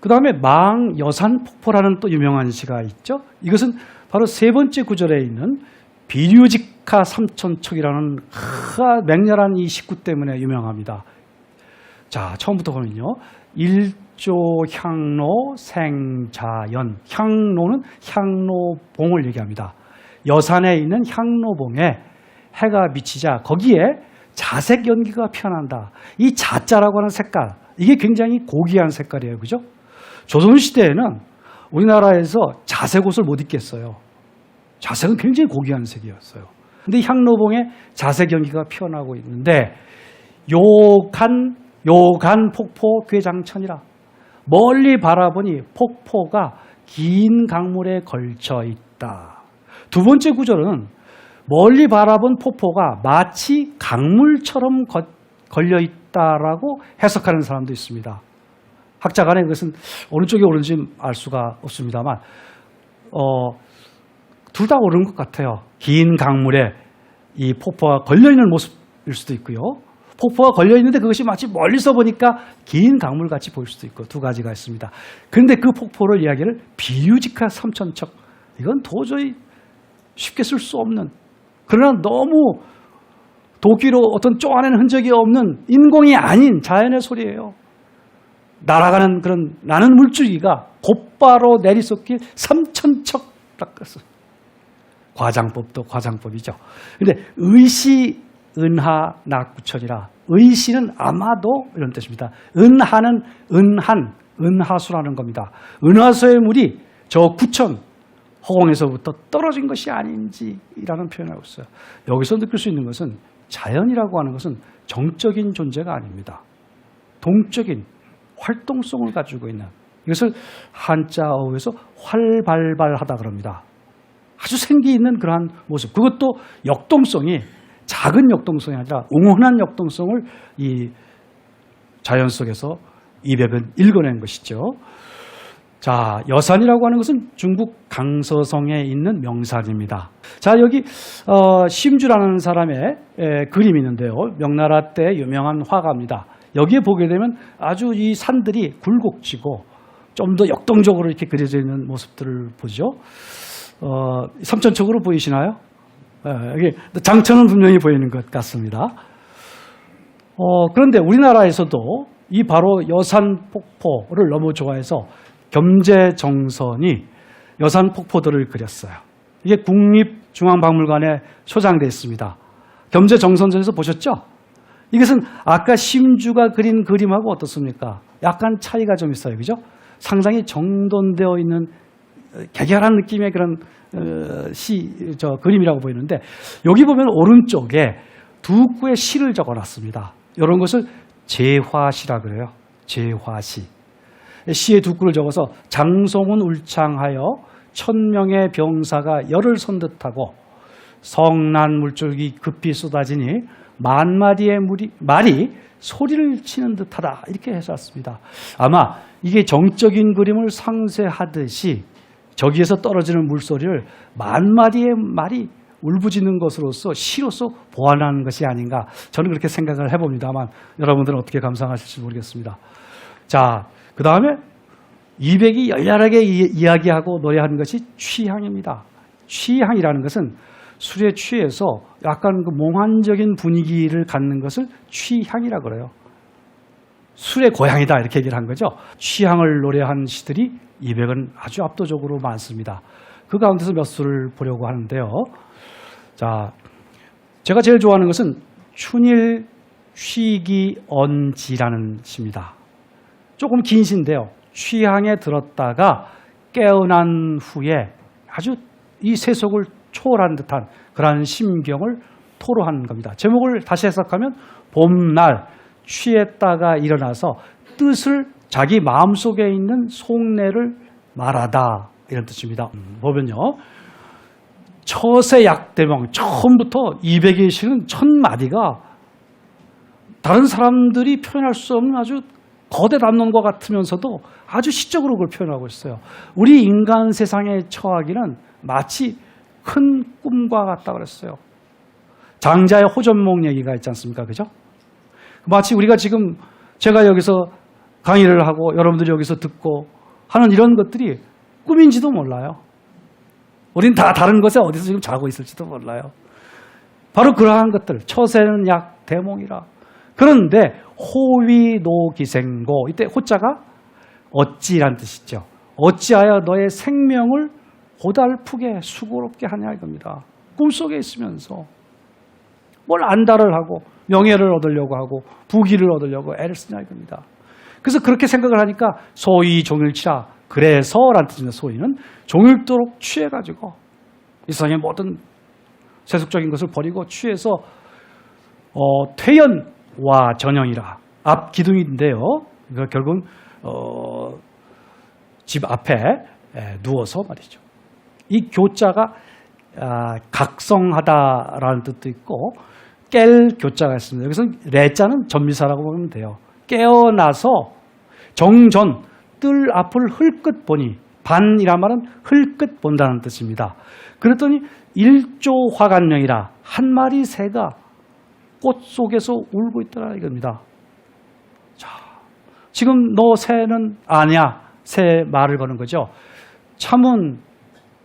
그 다음에 망여산폭포라는 또 유명한 시가 있죠. 이것은 바로 세 번째 구절에 있는 비류직하 삼천척이라는 맹렬한 이 식구 때문에 유명합니다. 자, 처음부터 보면요. 일조 향로 생자연. 향로는 향로봉을 얘기합니다. 여산에 있는 향로봉에 해가 비치자 거기에 자색 연기가 피어난다. 이 자자라고 하는 색깔, 이게 굉장히 고귀한 색깔이에요. 그죠? 조선시대에는 우리나라에서 자색 옷을 못 입겠어요. 자색은 굉장히 고귀한 색이었어요. 근데 향로봉에 자색 연기가 피어나고 있는데 요간 폭포 괴장천이라. 멀리 바라보니 폭포가 긴 강물에 걸쳐 있다. 두 번째 구절은 멀리 바라본 폭포가 마치 강물처럼 걸려 있다라고 해석하는 사람도 있습니다. 학자 간에 그것은 어느 쪽이 옳은지 알 수가 없습니다만 둘 다 옳은 것 같아요. 긴 강물에 이 폭포가 걸려있는 모습일 수도 있고요. 폭포가 걸려있는데 그것이 마치 멀리서 보니까 긴 강물같이 보일 수도 있고 두 가지가 있습니다. 그런데 그 폭포를 이야기를 비유직한 삼천척, 이건 도저히 쉽게 쓸 수 없는, 그러나 너무 도끼로 어떤 쪼아낸 흔적이 없는 인공이 아닌 자연의 소리예요. 날아가는 그런 나는 물줄기가 곧바로 내리쏟길 삼천척 닦았어. 과장법도 과장법이죠. 그런데 의시 은하 낙구천이라. 의시는 아마도 이런 뜻입니다. 은하는 은하수라는 겁니다. 은하수의 물이 저 구천 허공에서부터 떨어진 것이 아닌지라는 표현을 하고 있어요. 여기서 느낄 수 있는 것은 자연이라고 하는 것은 정적인 존재가 아닙니다. 동적인 활동성을 가지고 있는, 이것을 한자어에서 활발발하다 그럽니다. 아주 생기 있는 그러한 모습, 그것도 역동성이 작은 역동성이 아니라 웅훈한 역동성을 이 자연 속에서 이백은 읽어낸 것이죠. 자, 여산이라고 하는 것은 중국 강서성에 있는 명산입니다. 자, 여기 심주라는 사람의 그림이 있는데요. 명나라 때 유명한 화가입니다. 여기에 보게 되면 아주 이 산들이 굴곡지고 좀 더 역동적으로 이렇게 그려져 있는 모습들을 보죠. 삼천척으로 보이시나요? 여기 장천은 분명히 보이는 것 같습니다. 그런데 우리나라에서도 이 바로 여산폭포를 너무 좋아해서 겸재정선이 여산폭포들을 그렸어요. 이게 국립중앙박물관에 소장되어 있습니다. 겸재정선전에서 보셨죠? 이것은 아까 심주가 그린 그림하고 어떻습니까? 약간 차이가 좀 있어요. 그죠? 상당히 정돈되어 있는 개결한 느낌의 그런 그림이라고 보이는데, 여기 보면 오른쪽에 두 구의 시를 적어놨습니다. 이런 것을 제화시라 그래요. 제화시. 시의 두 구를 적어서 장송은 울창하여 천명의 병사가 열을 선 듯하고 성난 물줄기 급히 쏟아지니 만마디의 말이 소리를 치는 듯하다, 이렇게 해놨습니다. 아마 이게 정적인 그림을 상쇄하듯이 저기에서 떨어지는 물소리를 만마디의 말이 울부짖는 것으로서 시로서 보완하는 것이 아닌가, 저는 그렇게 생각을 해봅니다만 여러분들은 어떻게 감상하실지 모르겠습니다. 자, 그 다음에 이백이 열렬하게 이야기하고 노래하는 것이 취향입니다. 취향이라는 것은 술에 취해서 약간 그 몽환적인 분위기를 갖는 것을 취향이라 그래요. 술의 고향이다, 이렇게 얘기를 한 거죠. 취향을 노래한 시들이 이백은 아주 압도적으로 많습니다. 그 가운데서 몇 수를 보려고 하는데요. 자, 제가 제일 좋아하는 것은 춘일 취기언지라는 시입니다. 조금 긴 시인데요. 취향에 들었다가 깨어난 후에 아주 이 세속을 초월한 듯한 그러한 심경을 토로한 겁니다. 제목을 다시 해석하면 봄날 취했다가 일어나서 뜻을 자기 마음속에 있는 속내를 말하다, 이런 뜻입니다. 보면요, 처세약대명, 처음부터 200의 시는 1000마디가 다른 사람들이 표현할 수 없는 아주 거대 담론과 같으면서도 아주 시적으로 그걸 표현하고 있어요. 우리 인간 세상에 처하기는 마치 큰 꿈과 같다 그랬어요. 장자의 호전목 얘기가 있지 않습니까? 그죠? 마치 우리가 지금 제가 여기서 강의를 하고 여러분들이 여기서 듣고 하는 이런 것들이 꿈인지도 몰라요. 우린 다 다른 곳에 어디서 지금 자고 있을지도 몰라요. 바로 그러한 것들, 처세는 약 대몽이라. 그런데 호위노기생고, 이때 호자가 어찌란 뜻이죠. 어찌하여 너의 생명을 고달프게 수고롭게 하냐 이겁니다. 꿈속에 있으면서 뭘 안달을 하고 명예를 얻으려고 하고 부귀를 얻으려고 애를 쓰냐 이겁니다. 그래서 그렇게 생각을 하니까 소위 종일치라. 그래서란 뜻입니다. 소위는 종일토록 취해가지고 이 세상의 모든 세속적인 것을 버리고 취해서 퇴연와 전형이라. 앞 기둥인데요. 그러니까 결국은 집 앞에 누워서 말이죠. 이 교자가 각성하다라는 뜻도 있고 깰 교자가 있습니다. 여기서 레자는 전미사라고 보면 돼요. 깨어나서 정전, 뜰 앞을 흘끗 보니, 반이란 말은 흘끗 본다는 뜻입니다. 그랬더니 일조화관령이라, 한 마리 새가 꽃 속에서 울고 있더라 이겁니다. 자, 지금 너 새는 아냐? 새 말을 거는 거죠. 참은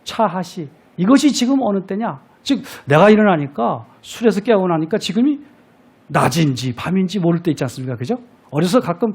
차하시. 이것이 지금 어느 때냐? 즉 내가 일어나니까 술에서 깨고 나니까 지금이 낮인지 밤인지 모를 때 있지 않습니까? 그죠? 어려서 가끔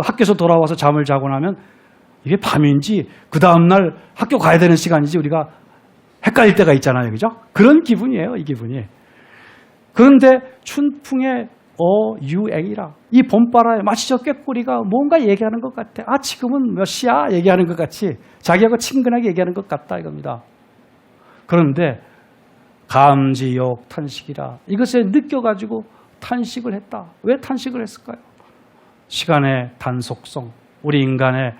학교에서 돌아와서 잠을 자고 나면 이게 밤인지 그 다음날 학교 가야 되는 시간인지 우리가 헷갈릴 때가 있잖아요. 그죠? 그런 기분이에요. 이 기분이. 그런데 춘풍의 유행이라. 이 봄바람에 마치 저 꾀꼬리가 뭔가 얘기하는 것 같아. 아 지금은 몇 시야? 얘기하는 것 같이 자기하고 친근하게 얘기하는 것 같다 이겁니다. 그런데 감지욕 탄식이라. 이것에 느껴가지고 탄식을 했다. 왜 탄식을 했을까요? 시간의 단속성, 우리 인간의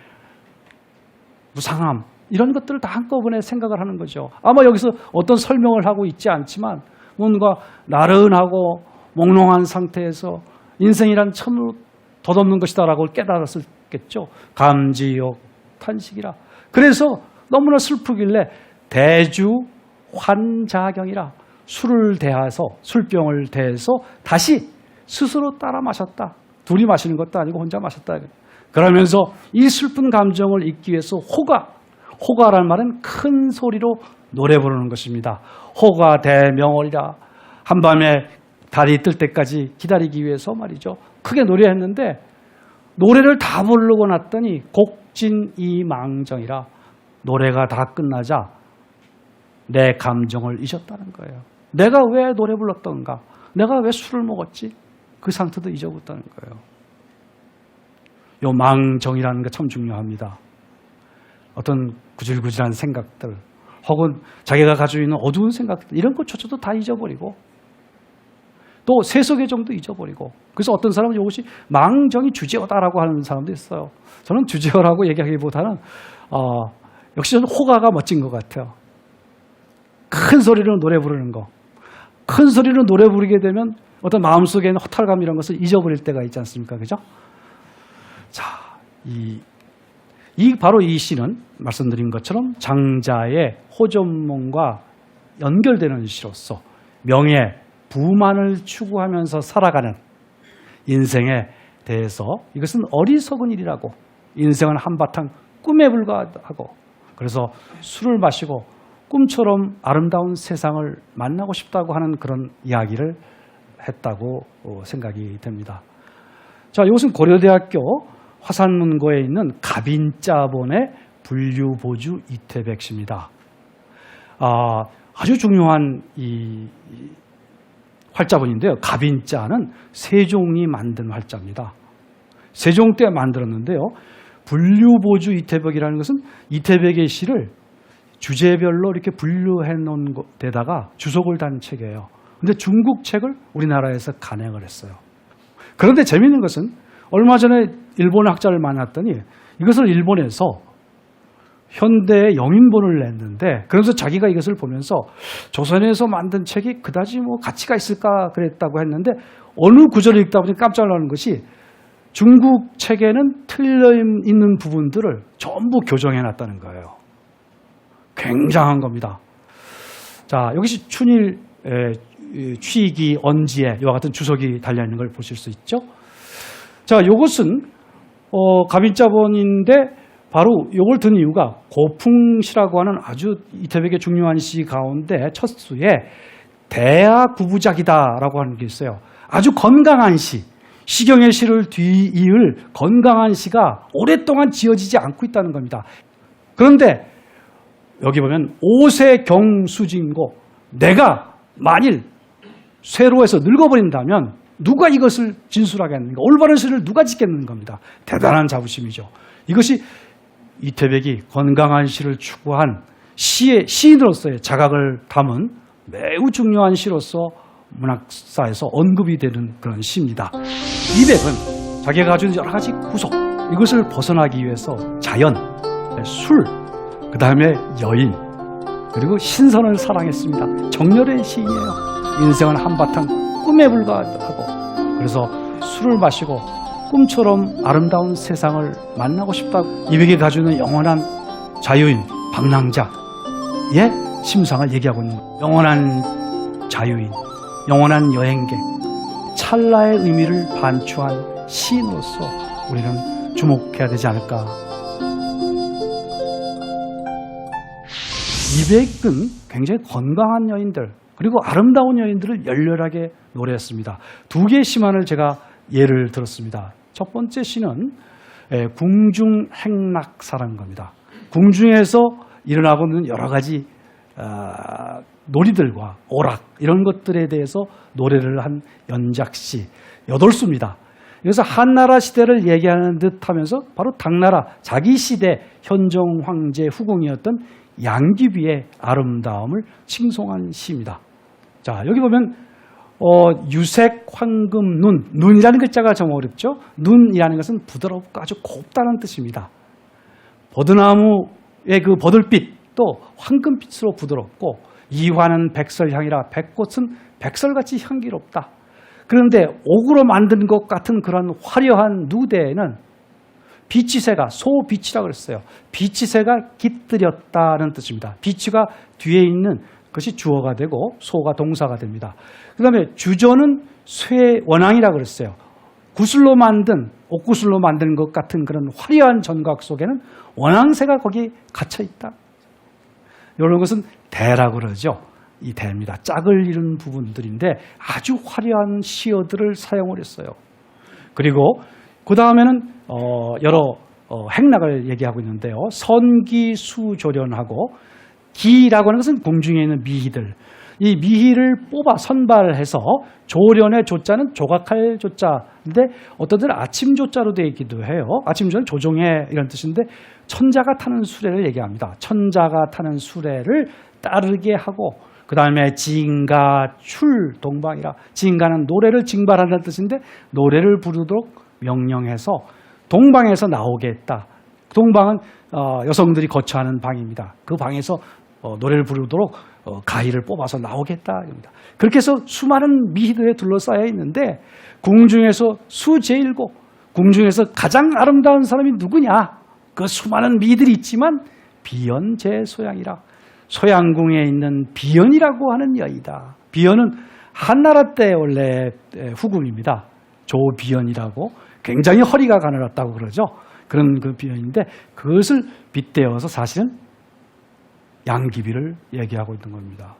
무상함 이런 것들을 다 한꺼번에 생각을 하는 거죠. 아마 여기서 어떤 설명을 하고 있지 않지만 뭔가 나른하고 몽롱한 상태에서 인생이란 참으로 덧없는 것이다라고 깨달았겠죠. 감지욕 탄식이라. 그래서 너무나 슬프길래 대주 환자경이라. 술을 대해서 술병을 대해서 다시 스스로 따라 마셨다. 둘이 마시는 것도 아니고 혼자 마셨다. 그러면서 이 슬픈 감정을 잊기 위해서 호가라는 말은 큰 소리로 노래 부르는 것입니다. 호가 대명월이라. 한밤에 달이 뜰 때까지 기다리기 위해서 말이죠. 크게 노래했는데 노래를 다 부르고 났더니 곡진이망정이라. 노래가 다 끝나자 내 감정을 잊었다는 거예요. 내가 왜 노래 불렀던가? 내가 왜 술을 먹었지? 그 상태도 잊어버렸다는 거예요. 요 망정이라는 게 참 중요합니다. 어떤 구질구질한 생각들 혹은 자기가 가지고 있는 어두운 생각들 이런 것조차도 다 잊어버리고 또 세속의 정도 잊어버리고 그래서 어떤 사람은 이것이 망정이 주제어다라고 하는 사람도 있어요. 저는 주제어라고 얘기하기보다는 역시 저는 호가가 멋진 것 같아요. 큰 소리로 노래 부르는 거. 큰 소리로 노래 부르게 되면 어떤 마음속에 있는 허탈감 이런 것을 잊어버릴 때가 있지 않습니까? 그죠? 자, 바로 이 시는 말씀드린 것처럼 장자의 호전몽과 연결되는 시로서 명예, 부만을 추구하면서 살아가는 인생에 대해서 이것은 어리석은 일이라고 인생은 한바탕 꿈에 불과하고 그래서 술을 마시고 꿈처럼 아름다운 세상을 만나고 싶다고 하는 그런 이야기를 했다고 생각이 됩니다. 자, 이것은 고려대학교 화산문고에 있는 가빈자본의 분류보주 이태백 시입니다. 아주 중요한 이 활자본인데요. 가빈자는 세종이 만든 활자입니다. 세종 때 만들었는데요. 분류보주 이태백이라는 것은 이태백의 시를 주제별로 이렇게 분류해 놓은 데다가 주석을 단 책이에요. 근데 중국 책을 우리나라에서 간행을 했어요. 그런데 재미있는 것은 얼마 전에 일본 학자를 만났더니 이것을 일본에서 현대의 영인본을 냈는데 그래서 자기가 이것을 보면서 조선에서 만든 책이 그다지 뭐 가치가 있을까 그랬다고 했는데 어느 구절을 읽다 보니 깜짝 놀라는 것이 중국 책에는 틀려 있는 부분들을 전부 교정해 놨다는 거예요. 굉장한 겁니다. 자, 여기서 춘일, 취기, 언지에 이와 같은 주석이 달려있는 걸 보실 수 있죠. 자, 이것은 갑인자본인데 바로 이걸 든 이유가 고풍시라고 하는 아주 이태백의 중요한 시 가운데 첫 수에 대하구부작이다라고 하는 게 있어요. 아주 건강한 시, 시경의 시를 뒤이을 건강한 시가 오랫동안 지어지지 않고 있다는 겁니다. 그런데 여기 보면 오세경수진고, 내가 만일 쇠로에서 늙어버린다면 누가 이것을 진술하겠는가? 올바른 시를 누가 짓겠는 겁니다. 대단한 자부심이죠. 이것이 이태백이 건강한 시를 추구한 시인으로서의 자각을 담은 매우 중요한 시로서 문학사에서 언급이 되는 그런 시입니다. 이백은 자기가 가진 여러 가지 구속, 이것을 벗어나기 위해서 자연, 술, 그 다음에 여인, 그리고 신선을 사랑했습니다. 정열의 시인이에요. 인생은 한바탕 꿈에 불과하고, 그래서 술을 마시고 꿈처럼 아름다운 세상을 만나고 싶다고 이백이 가지고 있는 영원한 자유인 방랑자의 심상을 얘기하고 있는 거예요. 영원한 자유인, 영원한 여행객, 찰나의 의미를 반추한 시인으로서 우리는 주목해야 되지 않을까. 이백은 굉장히 건강한 여인들, 그리고 아름다운 여인들을 열렬하게 노래했습니다. 두 개의 시만을 제가 예를 들었습니다. 첫 번째 시는 궁중행락사라는 겁니다. 궁중에서 일어나고 있는 여러 가지 놀이들과 오락, 이런 것들에 대해서 노래를 한 연작시 8수입니다. 그래서 한나라 시대를 얘기하는 듯 하면서 바로 당나라 자기 시대 현종 황제 후궁이었던 양귀비의 아름다움을 칭송한 시입니다. 자, 여기 보면 유색, 황금, 눈. 눈이라는 글자가 좀 어렵죠? 눈이라는 것은 부드럽고 아주 곱다는 뜻입니다. 버드나무의 그 버들빛도 황금빛으로 부드럽고, 이화는 백설향이라 백꽃은 백설같이 향기롭다. 그런데 옥으로 만든 것 같은 그런 화려한 누대에는 비치새가, 소비치라고 그랬어요. 비치새가 깃들였다는 뜻입니다. 비치가 뒤에 있는 것이 주어가 되고 소가 동사가 됩니다. 그 다음에 주저는 쇠원앙이라고 그랬어요. 구슬로 만든, 옥구슬로 만든 것 같은 그런 화려한 전각 속에는 원앙새가 거기에 갇혀있다. 이런 것은 대라고 그러죠. 이 대입니다. 짝을 이룬 부분들인데 아주 화려한 시어들을 사용을 했어요. 그리고 그 다음에는 여러 행락을 얘기하고 있는데요. 선기수조련하고, 기라고 하는 것은 궁중에 있는 미희들, 이 미희를 뽑아 선발해서, 조련의 조자는 조각할 조자인데 어떤 데는 아침 조자로 되어 있기도 해요. 아침 조자는 조종해 이런 뜻인데, 천자가 타는 수레를 얘기합니다. 천자가 타는 수레를 따르게 하고, 그 다음에 징가, 출, 동방이라, 징가는 노래를 징발하는 뜻인데 노래를 부르도록 명령해서 동방에서 나오게 했다. 동방은 여성들이 거처하는 방입니다. 그 방에서 노래를 부르도록 가희를 뽑아서 나오겠다. 그렇게 해서 수많은 미희들에 둘러싸여 있는데, 궁중에서 수제일고, 궁중에서 가장 아름다운 사람이 누구냐? 그 수많은 미희들이 있지만 비연제소양이라, 소양궁에 있는 비연이라고 하는 여이다. 비연은 한나라 때 원래 후궁입니다. 조비연이라고, 굉장히 허리가 가늘었다고 그러죠. 그런 그 비연인데, 그것을 빗대어서 사실은 양귀비를 얘기하고 있는 겁니다.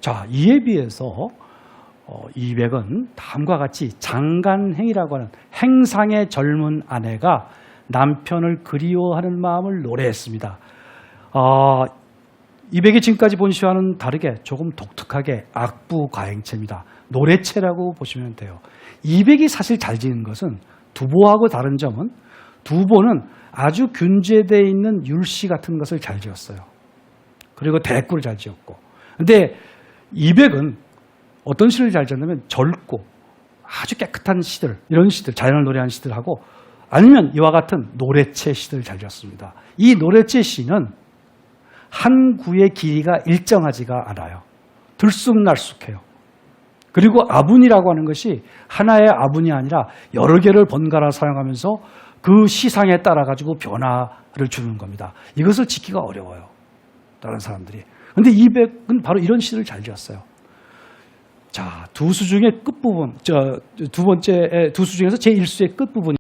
자, 이에 비해서 이백은 다음과 같이 장간행이라고 하는 행상의 젊은 아내가 남편을 그리워하는 마음을 노래했습니다. 이백이 지금까지 본 시와는 다르게 조금 독특하게 악부가행체입니다. 노래체라고 보시면 돼요. 이백이 사실 잘 지은 것은 두보하고 다른 점은, 두보는 아주 균제되어 있는 율시 같은 것을 잘 지었어요. 그리고 대꾸를 잘 지었고. 근데 이백은 어떤 시를 잘 지었냐면 젊고 아주 깨끗한 시들, 이런 시들, 자연을 노래한 시들하고, 아니면 이와 같은 노래체 시들을 잘 지었습니다. 이 노래체 시는 한 구의 길이가 일정하지가 않아요. 들쑥날쑥해요. 그리고 아분이라고 하는 것이 하나의 아분이 아니라 여러 개를 번갈아 사용하면서 그 시상에 따라 가지고 변화를 주는 겁니다. 이것을 짓기가 어려워요, 다른 사람들이. 그런데 이백은 바로 이런 시를 잘 지었어요. 자, 두 수 중에 끝부분, 두 번째 두 수 중에서 제1수의 끝부분.